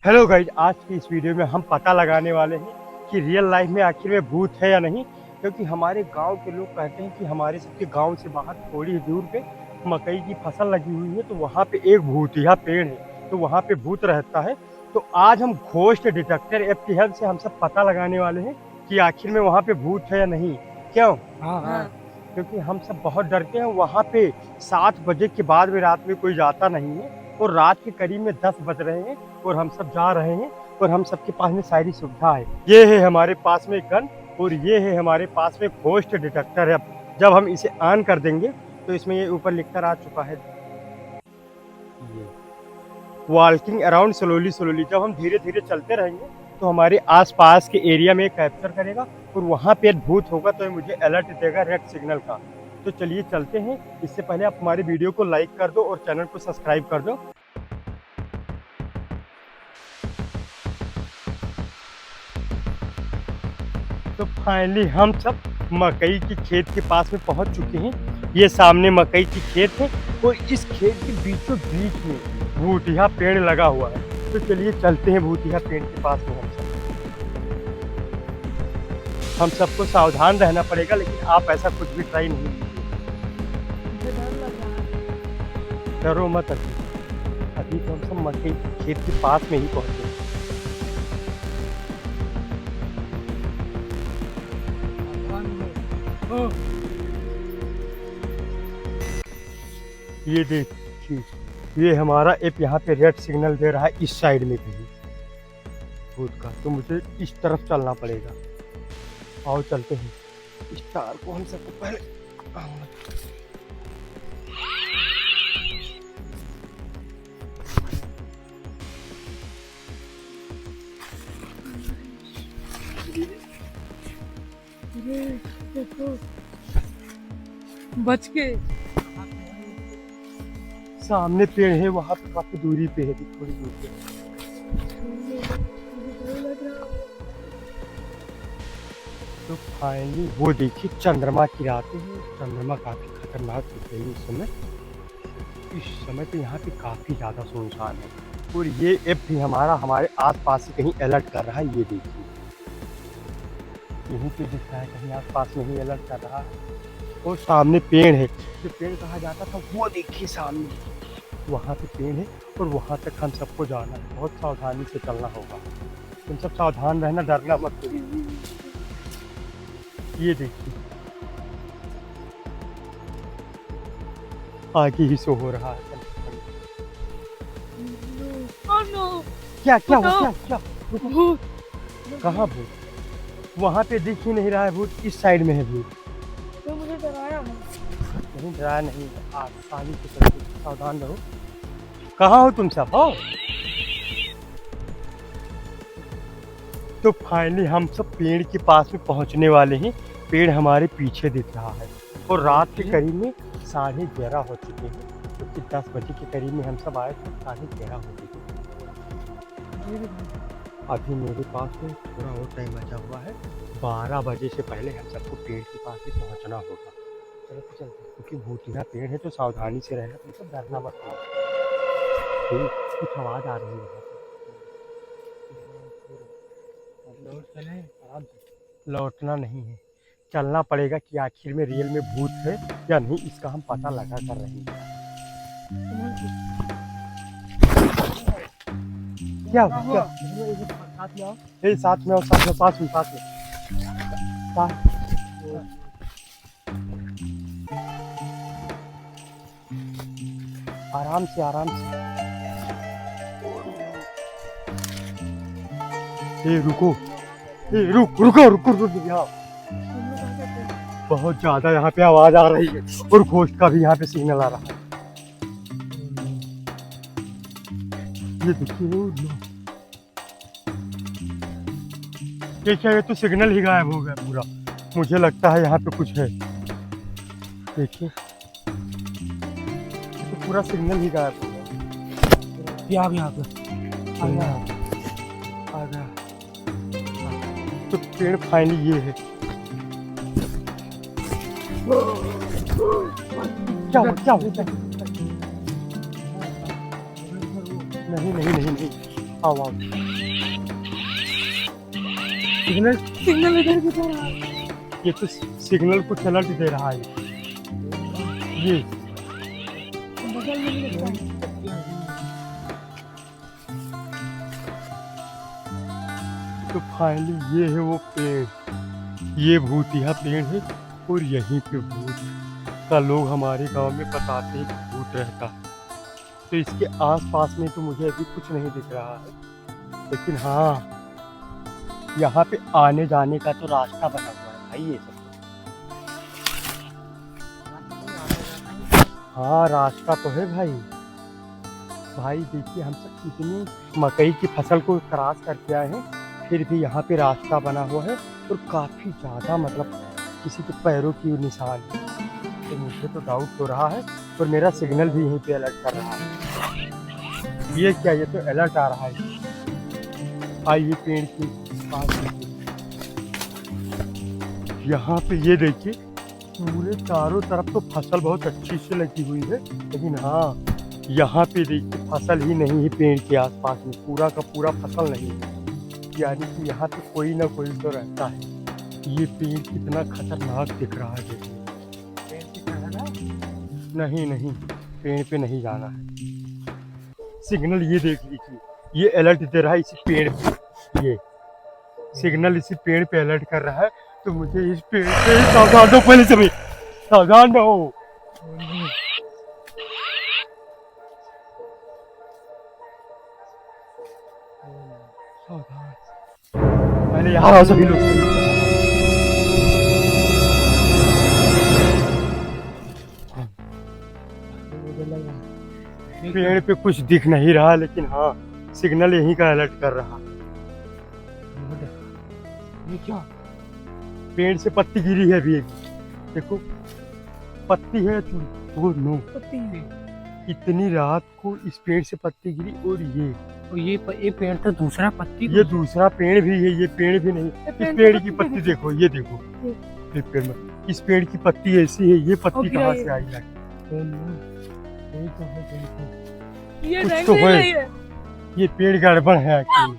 Hello guys, आज की इस वीडियो में हम पता लगाने वाले हैं कि रियल लाइफ में आखिर में भूत है या नहीं। क्योंकि हमारे गांव के लोग कहते हैं कि हमारे सबके गांव से बाहर थोड़ी ही दूर पे मकई की फसल लगी हुई है, तो वहाँ पे एक भूतिया पेड़ है, तो वहाँ पे भूत रहता है। तो आज हम घोस्ट डिटेक्टर ऐप की हेल्प से हम सब पता लगाने वाले हैं कि आखिर में वहाँ पे भूत है या नहीं। क्यों? हाँ, क्योंकि हम सब बहुत डरते हैं। वहाँ पे 7 बजे के बाद में रात में कोई जाता नहीं है, और रात के करीब में 10 बज रहे हैं और हम सब जा रहे हैं, और हम सबके पास में सारी सुविधा है। ये है हमारे पास में गन, और ये है हमारे पास में घोस्ट डिटेक्टर है। जब हम इसे ऑन कर देंगे तो इसमें ये ऊपर लिखकर आ चुका है, ये वॉकिंग अराउंड स्लोली स्लोली। जब हम धीरे धीरे चलते रहेंगे तो हमारे आसपास के एरिया में कैप्चर करेगा, और वहाँ पे भूत होगा तो ये मुझे अलर्ट देगा रेड सिग्नल का। तो चलिए चलते हैं। इससे पहले आप हमारी वीडियो को लाइक कर दो और चैनल को सब्सक्राइब कर दो। तो फाइनली हम सब मकई की खेत के पास में पहुंच चुके हैं। ये सामने मकई की खेत है, और इस खेत के बीचों बीच में भूतिया पेड़ लगा हुआ है। तो चलिए चलते हैं भूतिया पेड़ के पास में। हम सबको सावधान रहना पड़ेगा, लेकिन आप ऐसा कुछ भी ट्राई नहीं कीजिए। डरो मत अभी तो हम सब मकई के खेत के पास में ही पहुंचे। ये देखिए, ये हमारा ऐप यहाँ पे रेड सिग्नल दे रहा है इस साइड में कहीं भूत का, तो मुझे इस तरफ चलना पड़ेगा। आओ चलते हैं। इस तार को हम सबको पहले बच के सामने पेड़ है, वहां पे काफी दूरी पे है, थोड़ी दूर पे। तो फाइनली वो देखिए, चंद्रमा की रात है। चंद्रमा काफी खतरनाक दिख रही है इस समय। इस समय तो यहाँ पे काफी ज्यादा सुनसान है, और ये ऐप भी हमारे आसपास से कहीं अलर्ट कर रहा है। ये देखिए, यहीं पे दिख रहा है कहीं आसपास में ही अलर्ट कर रहा है। और सामने पेड़ है, जो पेड़ कहा जाता था वो देखिए सामने, वहाँ पे पेड़ है, और वहाँ तक हम सबको जाना है। बहुत सावधानी से चलना होगा। तुम सब सावधान रहना, डरना मत। ये देखिए, आगे ही सो हो रहा है। क्या क्या हुआ? क्या क्या? भूत कहाँ भूत? वहाँ पे दिख ही नहीं रहा है भूत, इस साइड में है भूत। तो मुझे डराया मत। नहीं डराया नहीं है, आसानी से चलते, सावधान रहो। कहाँ हो तुम सब? हो तो फाइनली हम सब पेड़ के पास में पहुंचने वाले हैं। पेड़ हमारे पीछे दिख रहा है, और रात के करीब में 11:30 हो चुके हैं, क्योंकि 10 बजे के करीब में हम सब आए थे। 11:30 हो चुके हैं। अभी मेरे पास में थोड़ा और टाइम बचा हुआ है। 12 बजे से पहले हम सबको पेड़ के पास में पहुंचना होगा। चलो तो चलते हैं, क्योंकि भूतिया पेड़ है तो सावधानी से रहना, तुम सब डरना मत। कुछ आवाज़ आ रही है। लौटना नहीं है, चलना पड़ेगा कि आखिर में रियल में भूत है या नहीं, इसका हम पता लगा कर रहे हैं। क्या हुआ? क्या साथ में आओ, साथ में आओ, साथ में, पास में, पास में। आराम से, आराम से। रुको, रुको यहाँ। बहुत ज्यादा यहाँ पे आवाज आ रही है, और घोस्ट का भी यहाँ पे सिग्नल आ रहा है। ये देखिए, देखिए, ये तो सिग्नल ही गायब हो गया पूरा। मुझे लगता है यहाँ पे कुछ है। देखिए, तो पूरा सिग्नल ही गायब हो गया। यहाँ पे आ गया। तो पेड़ फाइनली ये है। क्या हुआ? नहीं नहीं नहीं नहीं, आओ आओ। सिग्नल, सिग्नल इधर की तरह है। ये तो सिग्नल कुछ अलर्ट दे रहा है। ये बगल में नहीं लगता है। तो फाइनली ये है वो पेड़, ये भूतिया पेड़ है और यहीं पे भूत का लोग हमारे गांव में बताते हैं कि भूत रहता है। तो इसके आसपास में तो मुझे अभी कुछ नहीं दिख रहा है, लेकिन हाँ यहाँ पे आने जाने का तो रास्ता बना हुआ है भाई। ये सब हाँ रास्ता तो है भाई। भाई देखिए हम सब इतनी मकई की फसल को क्रॉस करके आए हैं, फिर भी यहाँ पे रास्ता बना हुआ है और काफ़ी ज़्यादा मतलब किसी के पैरों की निशान है। तो मुझे तो डाउट हो रहा है और मेरा सिग्नल भी यहीं पे अलर्ट कर रहा है। ये क्या, ये तो अलर्ट आ रहा है। आइए पेड़ के पास देखिए, यहाँ पे ये देखिए पूरे चारों तरफ तो फसल बहुत अच्छी से लगी हुई है, लेकिन हाँ यहाँ पे देखिए फसल ही नहीं है पेड़ के आसपास में, पूरा का पूरा फसल नहीं है। यानी कि यहाँ पे कोई ना कोई तो रहता है। ये पेड़ कितना खतरनाक दिख रहा है देखिए। पेड़ पे जाना है? नहीं नहीं, पेड़ पे नहीं जाना है। सिग्नल ये देख लीजिए, ये अलर्ट दे रहा है इसी पेड़ पे। ये सिग्नल इसी पेड़ पे अलर्ट कर रहा है, तो मुझे इस पेड़ पे सावधान रहो। पहले से सावधान रहो। सावधान, पहले यहाँ आओ सभी लोग। पेड़ पे कुछ दिख नहीं रहा, लेकिन हाँ सिग्नल यहीं का अलर्ट कर रहा। ये क्या, पेड़ से पत्ती गिरी है अभी एक, देखो पत्ती है। ओ नो, पत्ती है। इतनी रात को इस पेड़ से पत्ती गिरी। और ये पेड़ तो दूसरा पत्ती, ये दूसरा पेड़ भी है, ये पेड़ भी नहीं। इस पेड़ की पत्ती देखो, ये देखो, ये पेड़ में इस पेड़ की पत्ती ऐसी है, ये पत्ती कहाँ से आई है? ये कुछ रंग तो नहीं है। रही है। ये पेड़ गड़बड़ है एक्चुअली।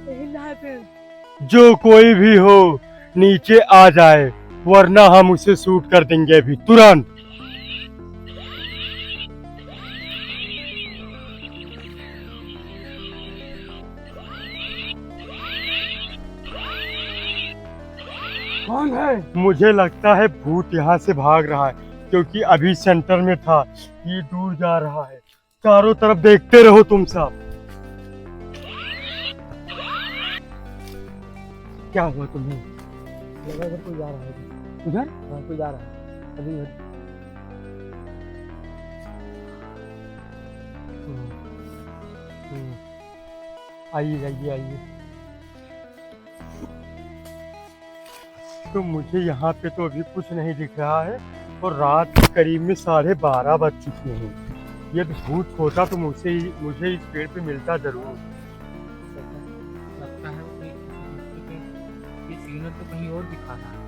हिल रहा है पेड़। जो कोई भी हो नीचे आ जाए, वरना हम उसे शूट कर देंगे अभी तुरंत। कौन है? मुझे लगता है भूत यहाँ से भाग रहा है, क्योंकि अभी सेंटर में था, ये दूर जा रहा है। चारों तरफ देखते रहो तुम सब। क्या हुआ तुम्हें? लगा इधर कोई जा रहा है। उधर हाँ कोई जा रहा है अभी इधर। आइए आइए आइए। तो मुझे यहाँ पे तो अभी कुछ नहीं दिख रहा है, और रात के करीब में 12:30 बज चुके हैं। यदि भूत होता तो मुझे इस पेड़ पे मिलता जरूर। लगता है कोई ये सिग्नल तो कहीं और दिखा रहा है।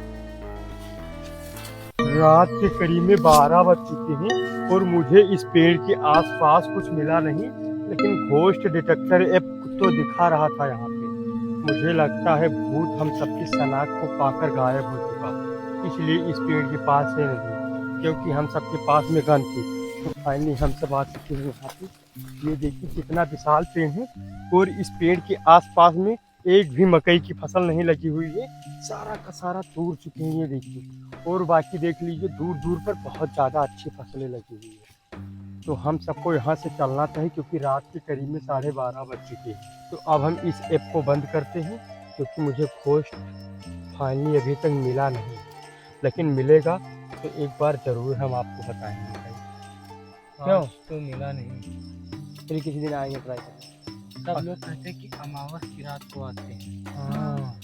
रात के करीब में 12 बज चुके हैं और मुझे इस पेड़ के आसपास कुछ मिला नहीं, लेकिन घोस्ट डिटेक्टर ऐप तो दिखा रहा था यहाँ पे। मुझे लगता है भूत हम सबकी शनाख्त को पाकर गायब हो चुका, इसलिए इस पेड़ के पास है नहीं, क्योंकि हम सबके पास में गन थी। तो फाइनली हम सब आ चुके हैं यहाँ पे। ये देखिए कितना विशाल पेड़ है, और इस पेड़ के आसपास में एक भी मकई की फसल नहीं लगी हुई है, सारा का सारा तोड़ चुके हैं। ये देखिए, और बाकी देख लीजिए दूर दूर पर बहुत ज़्यादा अच्छी फसलें लगी हुई है। तो हम सबको यहाँ से चलना चाहिए, क्योंकि रात के करीब में 12:30 बज चुके हैं। तो अब हम इस ऐप को बंद करते हैं, क्योंकि मुझे घोस्ट फाइनली अभी तक मिला नहीं, लेकिन मिलेगा तो एक बार ज़रूर हम आपको बताएंगे भाई। क्यों? तो मिला नहीं। फिर किसी दिन आएंगे ट्राई करेंगे। सब लोग कहते हैं कि अमावस की रात को आते हैं। हाँ,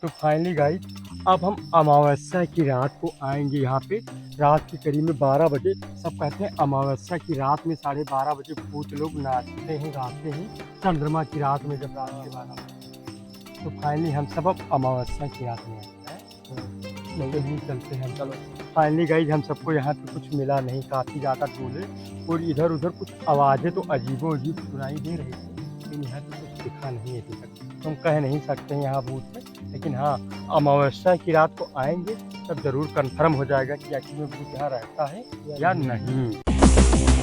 तो फाइनली गाइस अब हम अमावस्या की रात को आएंगे यहाँ पे, रात के करीब में 12 बजे। सब कहते हैं अमावस्या की रात में 12:30 बजे भूत लोग नाचते हैं, गाते हैं, चंद्रमा की रात में जब रात के 12 बजे। तो फाइनली हम सब अब अमावस्या की रात में आते हैं। नहीं चलते हैं, चलो फाइनली गाइज हम सबको यहाँ पे कुछ मिला नहीं, काफ़ी ज़्यादा ढूंढे और इधर उधर कुछ आवाज़ें तो अजीबो अजीब सुनाई दे रही थी, लेकिन यहाँ पे कुछ दिखा नहीं अभी तक। तो हम कह नहीं सकते हैं यहाँ भूत है, लेकिन हाँ अमावस्या की रात को आएंगे तब ज़रूर कंफर्म हो जाएगा कि आखिर में भूत यहाँ रहता है या नहीं।